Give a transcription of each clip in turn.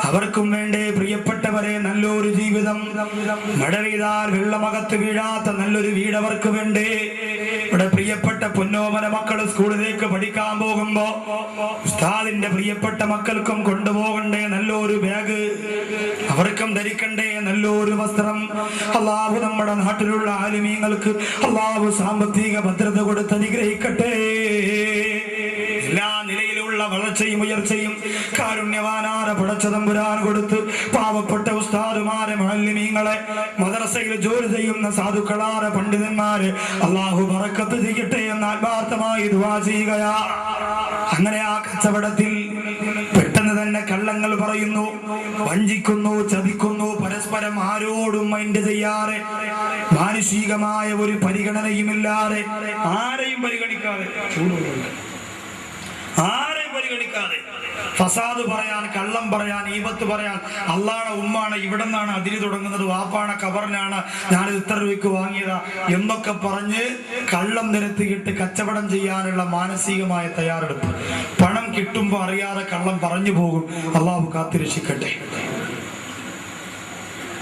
അവർക്കും വേണ്ടേ പ്രിയപ്പെട്ടവരെ നല്ലൊരു ജീവിതം. മഴ പെയ്താൽ വെള്ളമകത്ത് വീഴാത്ത നല്ലൊരു വീട് അവർക്ക് വേണ്ടേ. ഇവിടെ പ്രിയപ്പെട്ട പൊന്നോമന മക്കൾ സ്കൂളിലേക്ക് പഠിക്കാൻ പോകുമ്പോ ഉസ്താദിന്റെ പ്രിയപ്പെട്ട മക്കൾക്കും കൊണ്ടുപോകണ്ടേ നല്ലൊരു ബാഗ്, അവർക്കും ധരിക്കണ്ടേ നല്ലൊരു വസ്ത്രം. അള്ളാഹു നമ്മുടെ നാട്ടിലുള്ള ആലിമീങ്ങൾക്ക് അള്ളാഹു സാമ്പത്തിക ഭദ്രത കൊടുത്ത് അനുഗ്രഹിക്കട്ടെ. എല്ലാ നിലയിലുള്ള വളർച്ചയും ഉയർച്ചയും കാരുണ്യവാനായ പടച്ചതമ്പുരാൻ കൊടുത്ത് പാവപ്പെട്ട ഉസ്താദുമാരെ മുഅല്ലിമീങ്ങളെ മദ്രസയിൽ ജോലി ചെയ്യുന്ന സാധുക്കളായ പണ്ഡിതന്മാരെ അള്ളാഹു ബറക്കത്ത് ചെയ്യട്ടെ എന്ന് ആത്മാർത്ഥമായി ദുആ ചെയ്യുകയാ. അങ്ങനെ ആ കച്ചവടത്തിൽ പെട്ടെന്ന് തന്നെ കള്ളങ്ങൾ പറയുന്നു, വഞ്ചിക്കുന്നു, ചതിക്കുന്നു, പരസ്പരം ആരോടും മൈൻഡ് ചെയ്യാതെ മാനുഷികമായ ഒരു പരിഗണനയുമില്ലാതെ ആരെയും പരിഗണിക്കാതെ ഫസാദ് പറയാൻ, കള്ളം പറയാൻ, ഈബത്ത് പറയാൻ, അള്ളാണ് ഉമ്മാണ്, ഇവിടെ നിന്നാണ് അതിര് തുടങ്ങുന്നത്, വാപ്പാണ് കബറിനാണ്, ഞാനിത് ഇത്ര രൂപയ്ക്ക് വാങ്ങിയതാ എന്നൊക്കെ പറഞ്ഞ് കള്ളം നിരത്തിയിട്ട് കച്ചവടം ചെയ്യാനുള്ള മാനസികമായ തയ്യാറെടുപ്പ്. പണം കിട്ടുമ്പോ അറിയാതെ കള്ളം പറഞ്ഞു പോകും. അള്ളാഹു കാത്തിരക്ഷിക്കട്ടെ.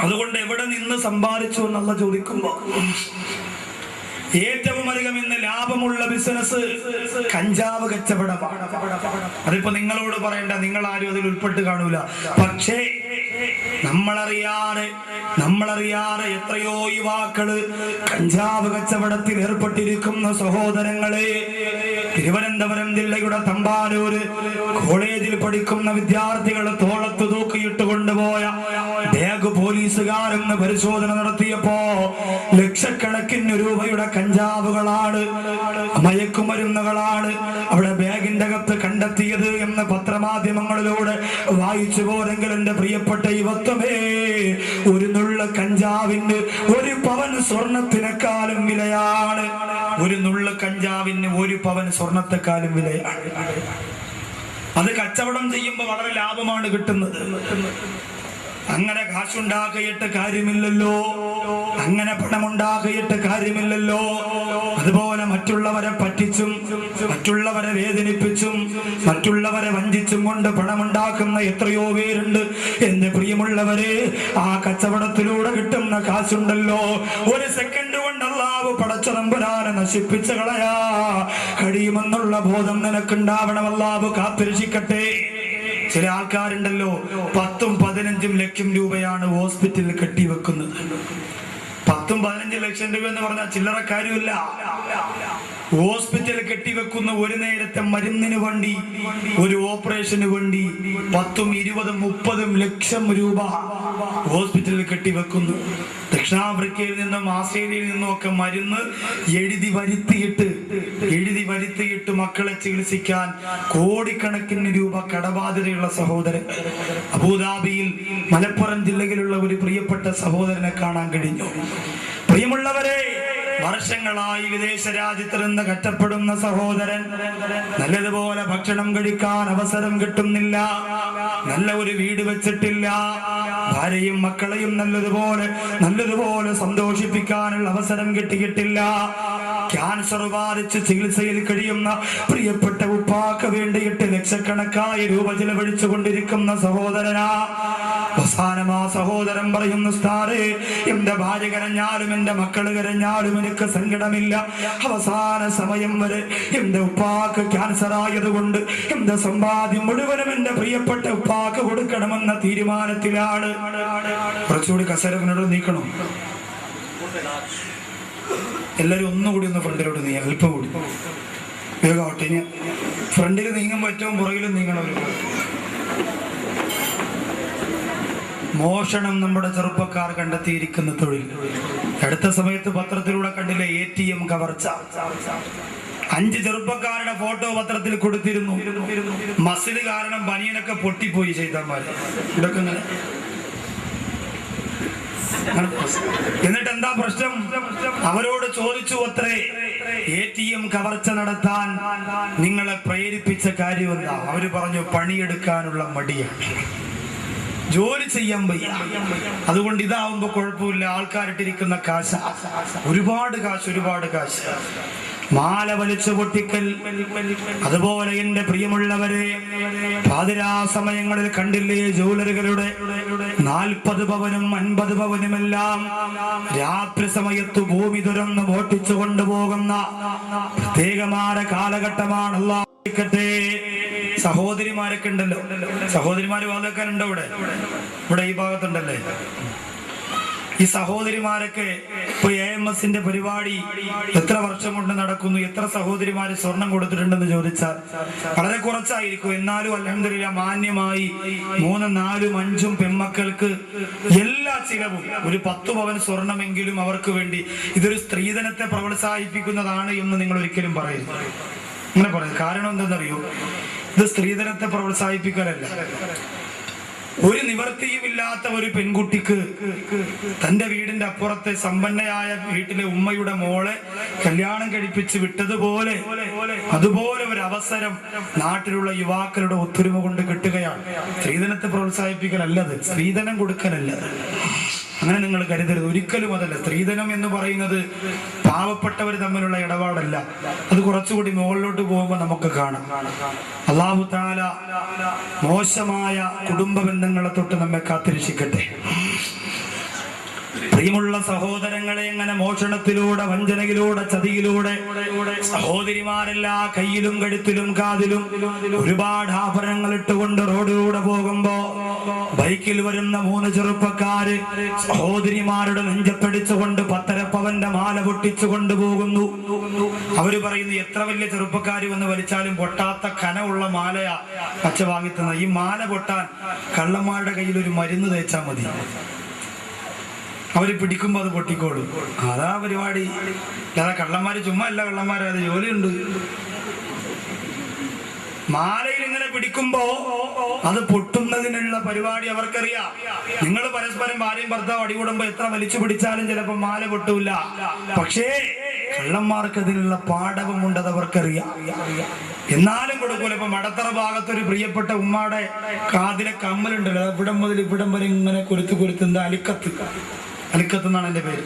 അതുകൊണ്ട് എവിടെ നിന്ന് സമ്പാദിച്ചു എന്നുള്ള ചോദിക്കുമ്പോ ഏറ്റവും അധികം ഇന്ന് ലാഭമുള്ള ബിസിനസ് കഞ്ചാവ് കച്ചവടമാണ്. അതിപ്പോ നിങ്ങളോട് പറയണ്ട, നിങ്ങൾ ആരും അതിൽ ഉൾപ്പെട്ട് കാണൂല. പക്ഷേ നമ്മളറിയാതെ എത്രയോ യുവാക്കള് കഞ്ചാവ് കച്ചവടത്തിൽ ഏർപ്പെട്ടിരിക്കുന്ന സഹോദരങ്ങളെ. തിരുവനന്തപുരം ജില്ലയുടെ തമ്പാനൂര് കോളേജിൽ പഠിക്കുന്ന വിദ്യാർത്ഥികൾ തോളത്ത് തൂക്കിയിട്ട് കൊണ്ടുപോയ ബാഗ് പോലീസുകാരെന്ന് പരിശോധന നടത്തിയപ്പോ ലക്ഷക്കണക്കിന് രൂപയുടെ കഞ്ചാവുകളാണ്, മയക്കുമരുന്നുകളാണ് അവിടെ ബാഗിന്റെ അകത്ത് കണ്ടെത്തിയത് എന്ന് പത്രമാധ്യമങ്ങളിലൂടെ വായിച്ചു പോരെങ്കിൽ എന്റെ പ്രിയപ്പെട്ട യുവത്വമേ, ഒരു നുള്ള കഞ്ചാവിന് 1 പവൻ സ്വർണത്തിനെക്കാളും വിലയാണ്. ഒരു നുള്ള കഞ്ചാവിന് 1 പവൻ സ്വർണത്തെക്കാളും വിലയാണ്. അത് കച്ചവടം ചെയ്യുമ്പോൾ വളരെ ലാഭമാണ് കിട്ടുന്നത്. അങ്ങനെ കാശുണ്ടാക്കിയിട്ട് കാര്യമില്ലല്ലോ, അങ്ങനെ പണമുണ്ടാക്കിയിട്ട് കാര്യമില്ലല്ലോ. അതുപോലെ മറ്റുള്ളവരെ പറ്റിച്ചും മറ്റുള്ളവരെ വേദനിപ്പിച്ചും മറ്റുള്ളവരെ വഞ്ചിച്ചും കൊണ്ട് പണമുണ്ടാക്കുന്ന എത്രയോ പേരുണ്ട്. എന്റെ പ്രിയമുള്ളവരെ, ആ കച്ചവടത്തിലൂടെ കിട്ടുന്ന കാശുണ്ടല്ലോ, 1 സെക്കൻഡ് കൊണ്ട് അല്ലാഹു പടച്ചതമ്പുരാനെ നശിപ്പിച്ച് കളയാ കഴിയുമെന്നുള്ള ബോധം നിനക്കുണ്ടാവണം. അല്ലാഹു കാത്തിരക്ഷിക്കട്ടെ. ചില ആൾക്കാരുണ്ടല്ലോ 10ഉം 15ഉം ലക്ഷം രൂപയാണ് ഹോസ്പിറ്റലിൽ കെട്ടിവെക്കുന്നത്. 10ഉം 15 ലക്ഷം രൂപ എന്ന് പറഞ്ഞാൽ ചില്ലറ കാര്യമില്ല. ഹോസ്പിറ്റലിൽ കെട്ടിവെക്കുന്ന ഒരു നേരത്തെ മരുന്നിന് വേണ്ടി, ഒരു ഓപ്പറേഷന് വേണ്ടി 10ഉം 20ഉം 30ഉം ലക്ഷം രൂപ ഹോസ്പിറ്റലിൽ കെട്ടിവെക്കുന്നു. ദക്ഷിണാഫ്രിക്കയിൽ നിന്നും ആസ്ട്രേലിയയിൽ നിന്നും ഒക്കെ മരുന്ന് എഴുതി വരുത്തിയിട്ട് മക്കളെ ചികിത്സിക്കാൻ കോടിക്കണക്കിന് രൂപ കടബാധ്യതയുള്ള സഹോദരൻ. അബുദാബിയിൽ മലപ്പുറം ജില്ലയിലുള്ള ഒരു പ്രിയപ്പെട്ട സഹോദരനെ കാണാൻ കഴിഞ്ഞു. പ്രിയമുള്ളവരെ, വർഷങ്ങളായി വിദേശ രാജ്യത്ത് നിന്ന് കഷ്ടപ്പെടുന്ന സഹോദരൻ, നല്ലതുപോലെ ഭക്ഷണം കഴിക്കാൻ അവസരം കിട്ടുന്നില്ല, നല്ല ഒരു വീട് വെച്ചിട്ടില്ല, ഭാര്യയും മക്കളെയും നല്ലതുപോലെ സന്തോഷിപ്പിക്കാനുള്ള അവസരം കിട്ടിയിട്ടില്ല. ക്യാൻസർ ബാധിച്ച് ചികിത്സയിൽ കഴിയുന്ന പ്രിയപ്പെട്ട ഉപ്പാക്ക് വേണ്ടിയിട്ട് ലക്ഷക്കണക്കായ രൂപ ചെലവഴിച്ചു കൊണ്ടിരിക്കുന്ന സഹോദരനാ. അവസാനം ആ സഹോദരൻ പറയുന്നു, ഉസ്താദേ, എന്റെ ഭാര്യ കരഞ്ഞാലും എന്റെ മക്കള് കരഞ്ഞാലും എനിക്ക് സങ്കടമില്ല. അവസാന സമയം വരെ എന്റെ ഉപ്പാക്ക് ക്യാൻസർ ആയതുകൊണ്ട് എന്റെ സമ്പാദ്യം മുഴുവനും എന്റെ പ്രിയപ്പെട്ട ഉപ്പാക്ക് കൊടുക്കണമെന്ന തീരുമാനത്തിലാണ്. കുറച്ചുകൂടി കസരവിനോട് നീക്കണം. എല്ലാരും ഒന്നുകൂടി ഒന്ന് ഫ്രണ്ടിലോട്ട് നീങ്ങാം, അല്പം കൂടി വേഗമാവട്ടെ. ഇനി ഫ്രണ്ടിൽ നീങ്ങുമ്പോൾ ഏറ്റവും പുറകിലും നീങ്ങണമല്ലോ. മോഷണം നമ്മുടെ ചെറുപ്പക്കാർ കണ്ടെത്തിയിരിക്കുന്ന തൊഴിൽ. അടുത്ത സമയത്ത് പത്രത്തിലൂടെ കണ്ടില്ലേ, ATM കവർച്ച. 5 ചെറുപ്പക്കാരുടെ ഫോട്ടോ പത്രത്തിൽ കൊടുത്തിരുന്നു. മസിൽ കാരണം ബനിയനൊക്കെ പൊട്ടിപ്പോയി ചെയ്തമാര്. ഇതൊക്കെ എന്നിട്ട് എന്താ പ്രശ്നം? അവരോട് ചോദിച്ചു അത്രേ, ATM കവർച്ച നടത്താൻ നിങ്ങളെ പ്രേരിപ്പിച്ച കാര്യം എന്താ? അവര് പറഞ്ഞു, പണിയെടുക്കാനുള്ള മടിയാണ്, ജോലി ചെയ്യാൻ വയ്യ. അതുകൊണ്ട് ഇതാവുമ്പോ കുഴപ്പമില്ല, ആൾക്കാരിട്ടിരിക്കുന്ന കാശ്, ഒരുപാട് കാശ്. മാല വലിച്ചു പൊട്ടിക്കൽ. അതുപോലെ എന്റെ പ്രിയമുള്ളവരെ, പാതിരാ സമയങ്ങളിൽ കണ്ടില്ലേ ജ്വല്ലറികളുടെ 40 പവനും 50 പവനുമെല്ലാം രാത്രി സമയത്ത് ഭൂമി തുറന്ന് മോഷ്ടിച്ചു കൊണ്ടുപോകുന്ന പ്രത്യേകമായ കാലഘട്ടമാണ്. അല്ലാഹു ക്കട്ടെ. സഹോദരിമാരൊക്കെ ഉണ്ടല്ലോ, സഹോദരിമാര് വാദക്കാരുണ്ടോ ഇവിടെ ഈ ഭാഗത്തുണ്ടല്ലേ? ഈ സഹോദരിമാരൊക്കെ ഇപ്പൊ AMSന്റെ പരിപാടി എത്ര വർഷം കൊണ്ട് നടക്കുന്നു? എത്ര സഹോദരിമാര് സ്വർണം കൊടുത്തിട്ടുണ്ടെന്ന് ചോദിച്ചാൽ വളരെ കുറച്ചായിരിക്കും. എന്നാലും അൽഹംദുലില്ലാഹ് മാന്യമായി 3, 4, 5 പെൺമക്കൾക്ക് എല്ലാ ചിലവും ഒരു 10 പവൻ സ്വർണമെങ്കിലും അവർക്ക് വേണ്ടി. ഇതൊരു സ്ത്രീധനത്തെ പ്രോത്സാഹിപ്പിക്കുന്നതാണ് എന്ന് നിങ്ങൾ ഒരിക്കലും പറയരുത്. അങ്ങനെ പറയുന്നത് കാരണം എന്തെന്നറിയോ? ഇത് സ്ത്രീധനത്തെ പ്രോത്സാഹിപ്പിക്കലല്ല. ഒരു നിവർത്തിയുമില്ലാത്ത ഒരു പെൺകുട്ടിക്ക് തന്റെ വീടിന്റെ അപ്പുറത്തെ സമ്പന്നയായ വീട്ടിലെ ഉമ്മയുടെ മോളെ കല്യാണം കഴിപ്പിച്ച് വിട്ടതുപോലെ അതുപോലെ ഒരു അവസരം നാട്ടിലുള്ള യുവാക്കളുടെ ഒത്തൊരുമ കൊണ്ട് കിട്ടുകയാണ്. സ്ത്രീധനത്തെ പ്രോത്സാഹിപ്പിക്കലല്ലത്, സ്ത്രീധനം കൊടുക്കലല്ലത്. അങ്ങനെ നിങ്ങൾ കരുതരുത്, ഒരിക്കലും അതല്ല. സ്ത്രീധനം എന്ന് പറയുന്നത് പാവപ്പെട്ടവർ തമ്മിലുള്ള ഇടപാടല്ല. അത് കുറച്ചുകൂടി മുകളിലോട്ട് പോകുമ്പോൾ നമുക്ക് കാണാം. അല്ലാഹു തആല മോശമായ കുടുംബ ബന്ധങ്ങളെ തൊട്ട് നമ്മെ കാത്തിരക്ഷിക്കട്ടെ. പ്രിയമുള്ള സഹോദരങ്ങളെ, എങ്ങനെ മോഷണത്തിലൂടെ, വഞ്ചനയിലൂടെ, ചതിയിലൂടെ സഹോദരിമാരെല്ലാ കയ്യിലും കഴുത്തിലും കാതിലും ഒരുപാട് ആഭരണങ്ങൾ ഇട്ടുകൊണ്ട് റോഡിലൂടെ പോകുമ്പോ ബൈക്കിൽ വരുന്ന 3 ചെറുപ്പക്കാര് സഹോദരിമാരുടെ നെഞ്ചത്തടിച്ചുകൊണ്ട് 10 പവന്റെ മാല പൊട്ടിച്ചു കൊണ്ടുപോകുന്നു. അവര് പറയുന്നു, എത്ര വലിയ ചെറുപ്പക്കാര് വന്ന് വലിച്ചാലും പൊട്ടാത്ത കനമുള്ള മാലയാ അച്ഛ വാങ്ങിത്തന്നത്. ഈ മാല പൊട്ടാൻ കള്ളന്മാരുടെ കയ്യിൽ ഒരു മരുന്ന് തേച്ചാൽ മതി, അവര് പിടിക്കുമ്പോ അത് പൊട്ടിക്കോളും. അതാ പരിപാടി. അതാ കള്ളന്മാര് ചുമ്മാ അല്ല കള്ളന്മാര്, അത് ജോലിയുണ്ട്. മാലയിൽ ഇങ്ങനെ പിടിക്കുമ്പോ അത് പൊട്ടുന്നതിനുള്ള പരിപാടി അവർക്കറിയാം. നിങ്ങൾ പരസ്പരം ഭാര്യയും ഭർത്താവ് അടികൂടുമ്പോ എത്ര വലിച്ചു പിടിച്ചാലും ചിലപ്പോ മാല പൊട്ടൂല. പക്ഷേ കള്ളന്മാർക്ക് അതിനുള്ള പാഠവുമുണ്ട്, അത് അവർക്കറിയാം. എന്നാലും കൊടുക്കൂല. ഇപ്പൊ മടത്തറ ഭാഗത്തൊരു പ്രിയപ്പെട്ട ഉമ്മയുടെ കാതിലെ കമ്മലുണ്ടല്ലോ, ഇവിടം മുതൽ ഇവിടം വരെ ഇങ്ങനെ കൊരുത്ത് എന്താ അലിക്കത്ത് എന്നാണ് എന്റെ പേര്.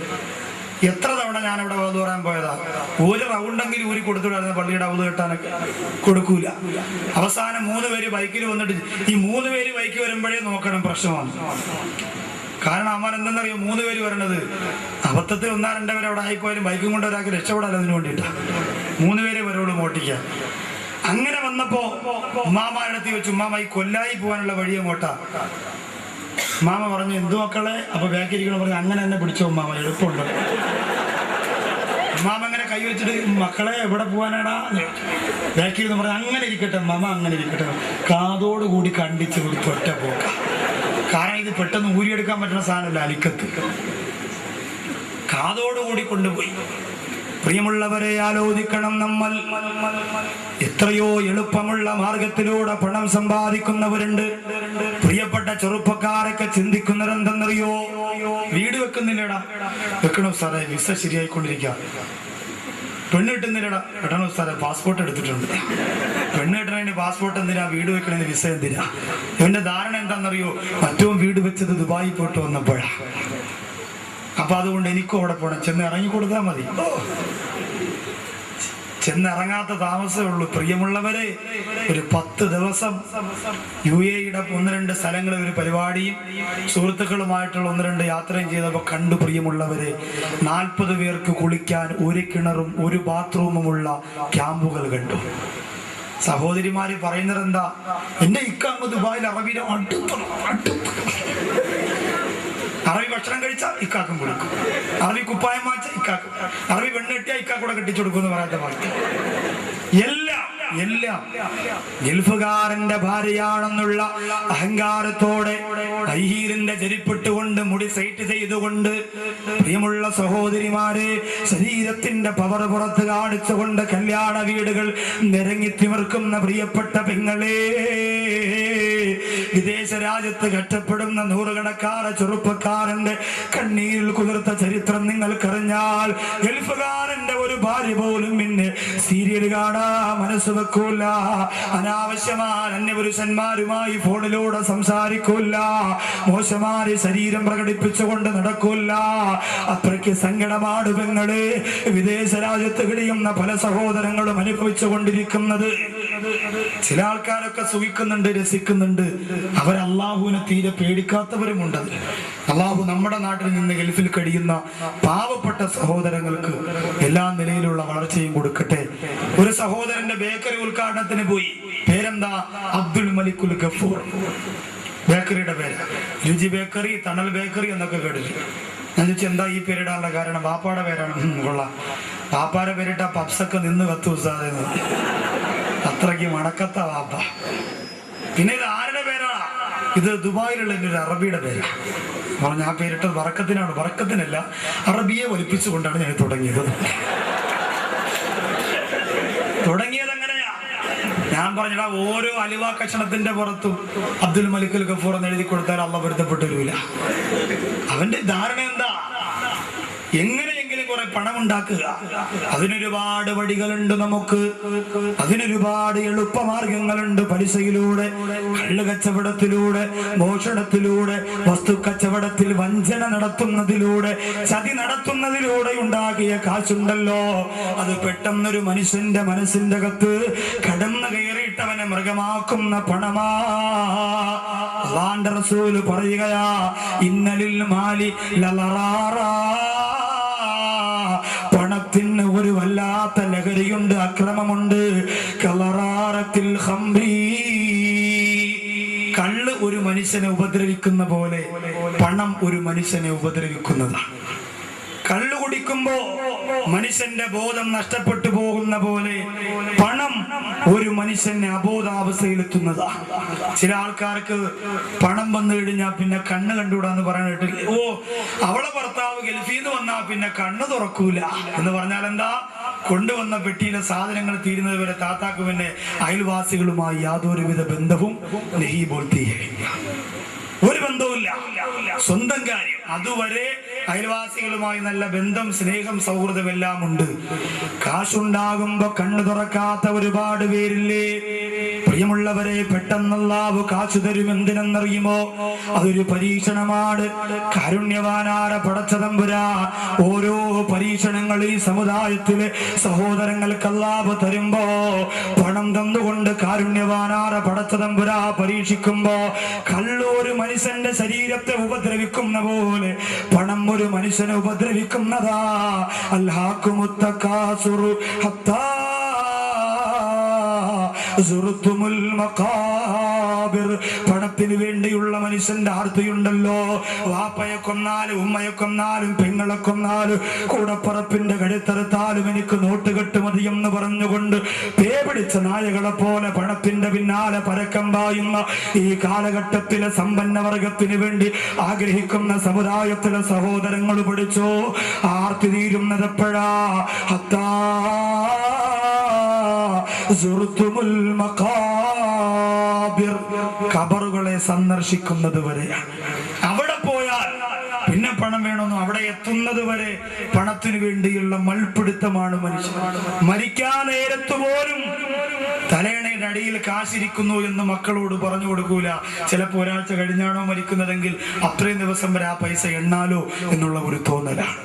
എത്ര തവണ ഞാൻ അവിടെ വധു പറയാൻ പോയതാ. ഒരു റൗണ്ടെങ്കിലും ഊരി കൊടുത്തുവിടായിരുന്നു പള്ളിയുടെ അവധ് കെട്ടാനൊക്കെ. കൊടുക്കൂല. അവസാനം 3 പേര് ബൈക്കിൽ വന്നിട്ട്, ഈ 3 പേര് ബൈക്ക് വരുമ്പോഴേ നോക്കണം, പ്രശ്നമാണ്. കാരണം അമ്മാൻ എന്തെന്നറിയോ, 3 പേര് വരണത് അബദ്ധത്തിൽ 1-2 പേര് അവിടെ ആയിപ്പോയാലും ബൈക്കും കൊണ്ട് ഒരാൾക്ക് രക്ഷപ്പെടാൻ അതിന് വേണ്ടിയിട്ടാ. 3 പേരെ വരോട് മോട്ടിക്കാൻ. അങ്ങനെ വന്നപ്പോ ഉമ്മാമാരെടുത്ത് വെച്ച്, ഉമ്മാമ ഈ കൊല്ലായി പോകാനുള്ള വഴി അങ്ങോട്ടാ. മാമ പറഞ്ഞു, എന്തു മക്കളെ? അപ്പൊ ബാക്കിരിക്കണം പറഞ്ഞു, അങ്ങനെ തന്നെ പിടിച്ചോ മാമ, എളുപ്പമുണ്ട്. മാമ അങ്ങനെ കൈ വെച്ചിട്ട്, മക്കളെ എവിടെ പോവാനാടാ ബാക്കിൽ എന്ന് പറഞ്ഞു, അങ്ങനെ ഇരിക്കട്ടെ മാമ, അങ്ങനെ ഇരിക്കട്ടെ. കാതോട് കൂടി കണ്ടിച്ച് കൊടുത്ത് ഒറ്റ പോക്ക. കാരണം ഇത് പെട്ടെന്ന് ഊരിയെടുക്കാൻ പറ്റുന്ന സാധനമല്ല അലിക്കത്ത്. കാതോടുകൂടി കൊണ്ടുപോയി. പ്രിയമുള്ളവരെ, ആലോചിക്കണം. നമ്മൾ എത്രയോ എളുപ്പമുള്ള മാർഗത്തിലൂടെ പണം സമ്പാദിക്കുന്നവരുണ്ട്. പ്രിയപ്പെട്ട ചെറുപ്പക്കാരൊക്കെ ചിന്തിക്കുന്നത് എന്തെന്നറിയോ? വീട് വെക്കുന്നില്ലടാ, വെക്കണോ സാറേ, വിസ ശരിയായിക്കൊണ്ടിരിക്കുക. പെണ്ണ് കിട്ടുന്നില്ലടാ, കിട്ടണോ സാറേ, പാസ്പോർട്ട് എടുത്തിട്ടുണ്ട്. പെണ്ണ് കിട്ടണതിന് പാസ്പോർട്ട് എന്തിനാ, വീട് വെക്കണതിന് വിസ എന്തിനാ? ഇവന്റെ ധാരണ എന്താണെന്നറിയോ? മറ്റവും വീട് വെച്ചത് ദുബായി പോയിട്ട് വന്നപ്പോഴാ. അപ്പൊ അതുകൊണ്ട് എനിക്കും അവിടെ പോണം, ചെന്ന് ഇറങ്ങി കൊടുത്താൽ മതി. ചെന്നിറങ്ങാത്ത താമസമേ ഉള്ളൂ. പ്രിയമുള്ളവരെ, ഒരു 10 ദിവസം UAEയുടെ 1-2 സ്ഥലങ്ങളിൽ ഒരു പരിപാടിയും സുഹൃത്തുക്കളുമായിട്ടുള്ള 1-2 യാത്രയും ചെയ്തപ്പോൾ കണ്ടു. പ്രിയമുള്ളവരെ, 40 പേർക്ക് കുളിക്കാൻ 1 കിണറും 1 ബാത്റൂമുമുള്ള ക്യാമ്പുകൾ കണ്ടു. സഹോദരിമാര് പറയുന്നത് എന്താ? എന്റെ ഇക്കാമ്പ് ദുബായിൽ അറബിയിലെ അറബി ഭക്ഷണം കഴിച്ചാൽ ഇക്കാക്കും കൊടുക്കും, അറബി കുപ്പായം വാങ്ങിച്ചാൽ ഇക്കാക്കും, അറബി പെണ്ണ് കെട്ടിയാൽ ഇക്കാക്കൂടെ കെട്ടിച്ചു കൊടുക്കും എന്ന് പറയാത്ത വാർത്ത. എല്ലാം ഗൾഫുകാരന്റെ ഭാര്യയാണെന്നുള്ള അഹങ്കാരത്തോടെ ഹൈഹീലിന്റെ ചെരിപ്പിട്ടുകൊണ്ട് മുടി സൈറ്റ് ചെയ്തുകൊണ്ട്, പ്രിയമുള്ള സഹോദരിമാരെ, ശരീരത്തിന്റെ പവർ പുറത്ത് കാണിച്ചുകൊണ്ട് കല്യാണ വീടുകൾ നിരങ്ങി തിമിർക്കുന്ന പ്രിയപ്പെട്ട പെങ്ങളെ, വിദേശ രാജ്യത്ത് കഷ്ടപ്പെടുന്ന നൂറുകണക്കാരെ ചെറുപ്പക്കാരന്റെ കണ്ണീരിൽ കുതിർത്ത ചരിത്രം നിങ്ങൾക്കറിഞ്ഞാൽ, ഗൾഫുകാരന്റെ ഒരു ഒരു ഭാര്യ പോലും പിന്നെ സീരിയൽ കാണാ മനസ്സ് വെക്കൂല, അനാവശ്യമായ അന്യപുരുഷന്മാരുമായി ഫോണിലൂടെ സംസാരിക്കൂല, മോശമായ ശരീരം പ്രകടിപ്പിച്ചുകൊണ്ട് നടക്കൂല. അത്രയ്ക്ക് സങ്കടമാണ് പെങ്ങളെ വിദേശ രാജ്യത്ത് കഴിയുന്ന പല സഹോദരങ്ങളും അനുഭവിച്ചു കൊണ്ടിരിക്കുന്നത്. ചില ആൾക്കാരൊക്കെ സുഖിക്കുന്നുണ്ട്, രസിക്കുന്നുണ്ട്. അവർ അള്ളാഹുവിനെ തീരെ പേടിക്കാത്തവരുമുണ്ട്. അള്ളാഹു നമ്മുടെ നാട്ടിൽ നിന്ന് ഗൾഫിൽ കഴിയുന്ന പാവപ്പെട്ട സഹോദരങ്ങൾക്ക് എല്ലാ നിലയിലുള്ള വളർച്ചയും കൊടുക്കട്ടെ. ഒരു സഹോദരന്റെ ബേക്കറി ഉദ്ഘാടനത്തിന് പോയി. പേരെന്താ? അബ്ദുൽ മലിക്കുൽ ഗഫൂർ. ബേക്കറിയുടെ പേര് രുചി ബേക്കറി, തണൽ ബേക്കറി എന്നൊക്കെ കേട്ടില്ല. ഞാൻ ചോദിച്ചു എന്താ ഈ പേരിടാനുള്ള കാരണം? വാപ്പാടെ പേരാണ്. കൊള്ളാം, വാപ്പാടെ പേരിട്ട പപ്സൊക്കെ നിന്ന് കത്തു സാധന, അത്രയ്ക്ക് മണക്കത്ത വാപ്പ. പിന്നെ ഇത് ആരുടെ പേരാ? ഇത് ദുബായിലുള്ള ഒരു അറബിയുടെ പേരാണ്. പറഞ്ഞു ആ പേരിട്ടത് വറക്കത്തിനാണ്. വറക്കത്തിനല്ല, അറബിയെ വലിപ്പിച്ചുകൊണ്ടാണ് ഞാൻ തുടങ്ങിയത്. എങ്ങനെയാ? ഞാൻ പറഞ്ഞാ ഓരോ അലുവ കഷണത്തിന്റെ പുറത്തും അബ്ദുൽ മലിക്കുൽ ഗഫൂർ എന്ന് എഴുതി കൊടുത്താൽ അള്ളാഹ് പൊരുത്തപ്പെട്ടു വരില്ല. അവന്റെ ധാരണ എന്താ? എങ്ങനെയെങ്കിലും കുറെ പണം ഉണ്ടാക്കുക. അതിനൊരുപാട് വഴികളുണ്ട് നമുക്ക്, അതിനൊരുപാട് എളുപ്പമാർഗങ്ങളുണ്ട്. പലിശയിലൂടെ, കള്ള് കച്ചവടത്തിലൂടെ, മോഷണത്തിലൂടെ, വസ്തു കച്ചവടത്തിൽ വഞ്ചന നടത്തുന്നതിലൂടെ, ചതി നടത്തുന്നതിലൂടെ ഉണ്ടാക്കിയ കാശുണ്ടല്ലോ, അത് പെട്ടെന്നൊരു മനുഷ്യന്റെ മനസ്സിന്റെ അകത്ത് കടന്നു കയറിയിട്ടവനെ മൃഗമാക്കുന്ന പണമാ. അല്ലാഹുവിന്റെ റസൂൽ പറയുകയാ, ഇന്നലിൽ മാലി ലളറാറാ, പണത്തിന് ഒരു വല്ലാത്ത ലഹരിയുണ്ട്, അക്രമമുണ്ട്. കളറാറത്തിൽ ഖംറി, കള്ള് ഒരു മനുഷ്യനെ ഉപദ്രവിക്കുന്ന പോലെ പണം ഒരു മനുഷ്യനെ ഉപദ്രവിക്കുന്നതാണ്. കള്ളു കുടിക്കുമ്പോ മനുഷ്യന്റെ ബോധം നഷ്ടപ്പെട്ടു പോകുന്ന പോലെ പണം ഒരു മനുഷ്യനെ അബോധാവസ്ഥയിലെത്തുന്നതാണ്. ചില ആൾക്കാർക്ക് പണം വന്നു കഴിഞ്ഞാൽ പിന്നെ കണ്ണ് കണ്ടുകൂടാന്ന് പറയാനായിട്ട്, ഓ അവളെ ഭർത്താവ് ഗൾഫിൽ നിന്ന് വന്നാ പിന്നെ കണ്ണ് തുറക്കൂല എന്ന് പറഞ്ഞാൽ എന്താ? കൊണ്ടുവന്ന പെട്ടിയിലെ സാധനങ്ങൾ തീരുന്നത് വരെ താത്താക്ക് പിന്നെ അയൽവാസികളുമായി യാതൊരുവിധ ബന്ധവും ഒരു ബന്ധവുമില്ല. സ്വന്തം കാര്യം അതുവരെ അയൽവാസികളുമായി നല്ല ബന്ധം, സ്നേഹം, സൗഹൃദം എല്ലാം ഉണ്ട്. കാശുണ്ടാകുമ്പോ കണ്ണു തുറക്കാത്ത ഒരുപാട് പേരില്ലേ? പ്രിയമുള്ളവരെ, പെട്ടെന്ന് അല്ലാഹു കാശു തരും. എന്തിനെന്നറിയുമോ? അതൊരു പരീക്ഷണമാണ്. കാരുണ്യവാനായ പടച്ച തമ്പുരാൻ ഓരോ പരീക്ഷണങ്ങൾ ഈ സമുദായത്തിലെ സഹോദരങ്ങൾക്ക് അല്ലാഹു തരുമ്പോ, പണം തന്നുകൊണ്ട് കാരുണ്യവാനായ പടച്ച തമ്പുരാൻ പരീക്ഷിക്കുമ്പോ, കള്ളൊരു മനുഷ്യന്റെ ശരീരത്തെ ഉപദ്രവിക്കുന്ന പോലെ പണം ഒരു മനുഷ്യനെ ഉപദ്രവിക്കുന്നതാ. അൽഹാക്കുമുത് തകാസുറു ഹത്താ സുറുത്തുമുൽ മഖാബിർ. പണത്തിന് വേണ്ടിയുള്ള മനുഷ്യന്റെ ആർത്തിയുണ്ടല്ലോ. വാപ്പയെ കൊന്നാലും ഉമ്മയെ കൊന്നാലും പെങ്ങളെ കൊന്നാലും കൂടപ്പറപ്പിന്റെ കഴുത്തറുത്താലും എനിക്ക് നോട്ടുകെട്ട് മതിയെന്ന് പറഞ്ഞുകൊണ്ട് പേപിടിച്ച നായകളെ പോലെ പണത്തിന്റെ പിന്നാലെ പരക്കം പായുന്ന ഈ കാലഘട്ടത്തിലെ സമ്പന്ന വർഗത്തിന് വേണ്ടി ആഗ്രഹിക്കുന്ന സമുദായത്തിലെ സഹോദരങ്ങൾ പഠിച്ചോ, ആർത്തി തീരുന്നത് എപ്പോഴാ? ഹത്താ സുറുത്തുമുൽ മഖാബിർ, ഖബറുകളെ സന്ദർശിക്കുന്നത് വരെയാണ്. അവിടെ പോയാൽ പിന്നെ പണം വേണമെന്നും അവിടെ എത്തുന്നത് വരെ പണത്തിന് വേണ്ടിയുള്ള മൽപിടുത്തമാണ് മനുഷ്യൻ. മരിക്കാൻ നേരത്ത് പോലും തലയണയുടെ അടിയിൽ കാശിരിക്കുന്നു എന്ന് മക്കളോട് പറഞ്ഞു കൊടുക്കൂല. ചിലപ്പോ ഒരാഴ്ച കഴിഞ്ഞാണോ മരിക്കുന്നതെങ്കിൽ അത്രയും ദിവസം വരെ ആ പൈസ എണ്ണാലോ എന്നുള്ള ഒരു തോന്നലാണ്.